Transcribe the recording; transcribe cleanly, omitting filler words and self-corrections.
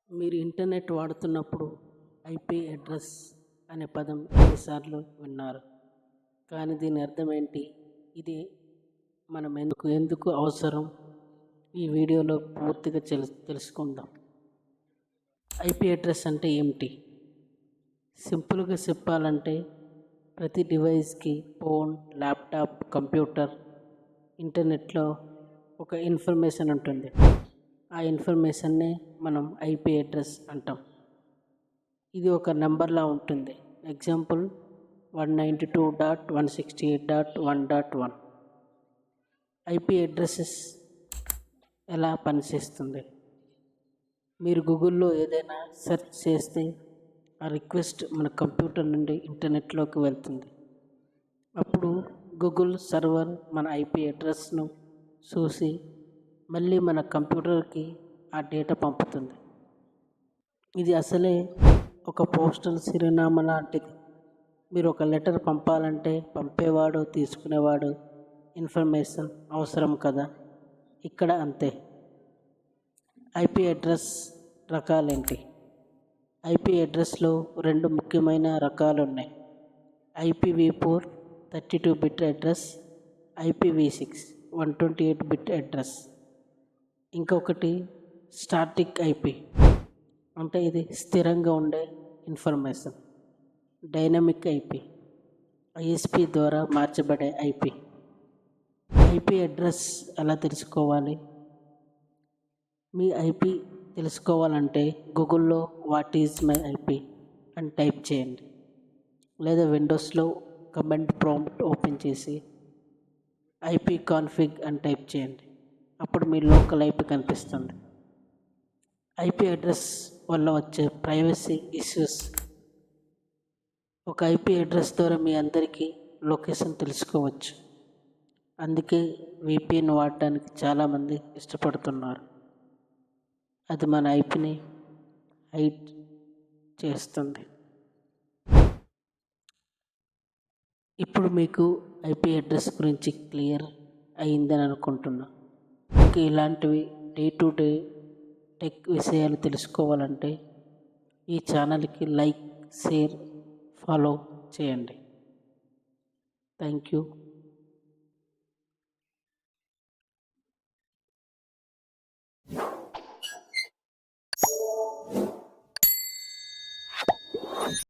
మీరు internet వాడుతున్నప్పుడు IP address అనే పదం ఎన్నిసార్లు విన్నారు? కానీ దీని అర్థం ఏంటి? ఇది మనం ఎందుకు అవసరం? ఈ వీడియోలో పూర్తిగా తెలుసుకుందాం. ఐపీ అడ్రస్ అంటే ఏమిటి? సింపుల్గా చెప్పాలంటే ప్రతి డివైస్కి ఫోన్, ల్యాప్టాప్, కంప్యూటర్, ఇంటర్నెట్లో ఒక ఇన్ఫర్మేషన్ ఉంటుంది. ఆ ఇన్ఫర్మేషన్నే మనం ఐపీ అడ్రస్ అంటాం. ఇది ఒక నెంబర్లా ఉంటుంది. ఎగ్జాంపుల్ 192.168.1.1. ఐపీ అడ్రసెస్ ఎలా పనిచేస్తుంది? మీరు గూగుల్లో ఏదైనా సెర్చ్ చేస్తే ఆ రిక్వెస్ట్ మన కంప్యూటర్ నుండి ఇంటర్నెట్లోకి వెళ్తుంది. అప్పుడు గూగుల్ సర్వర్ మన ఐపీ అడ్రస్ను చూసి మళ్ళీ మన కంప్యూటర్కి ఆ డేటా పంపుతుంది. ఇది అసలే ఒక పోస్టల్ చిరునామా లాంటిది. మీరు ఒక లెటర్ పంపాలంటే పంపేవాడు, తీసుకునేవాడు ఇన్ఫర్మేషన్ అవసరం కదా. ఇక్కడ అంతే. IP address రకాలేంటి? ఐపీ అడ్రస్లో రెండు ముఖ్యమైన రకాలు ఉన్నాయి. IPv4 32 bit address, IPv6 128 bit address. ఇంకొకటి స్టాటిక్ ఐపీ, అంటే ఇది స్థిరంగా ఉండే ఇన్ఫర్మేషన్. డైనమిక్ ఐపీ, ISP ద్వారా మార్చబడే ఐపీ. ఐపీ అడ్రస్ ఎలా తెలుసుకోవాలి? మీ ఐపీ తెలుసుకోవాలంటే గూగుల్లో వాట్ ఈజ్ మై ఐపీ అని టైప్ చేయండి, లేదా విండోస్లో కమాండ్ ప్రాంప్ట్ ఓపెన్ చేసి ఐపీ కాన్ఫిగ్ అని టైప్ చేయండి. అప్పుడు మీ లోకల్ ఐపీ కనిపిస్తుంది. ఐపీ అడ్రస్ వల్ల వచ్చే ప్రైవసీ ఇష్యూస్. ఒక ఐపీ అడ్రస్ ద్వారా మీ అందరికీ లొకేషన్ తెలుసుకోవచ్చు. అందుకే VPN వాడటానికి చాలామంది ఇష్టపడుతున్నారు. అది మన ఐపీని హైడ్ చేస్తుంది. ఇప్పుడు మీకు ఐపీ అడ్రస్ గురించి క్లియర్ అయిందని అనుకుంటున్నా. ఇంకా ఇలాంటివి డే టు డే టెక్ విషయాలు తెలుసుకోవాలంటే ఈ ఛానల్కి లైక్, షేర్, ఫాలో చేయండి. Thank you.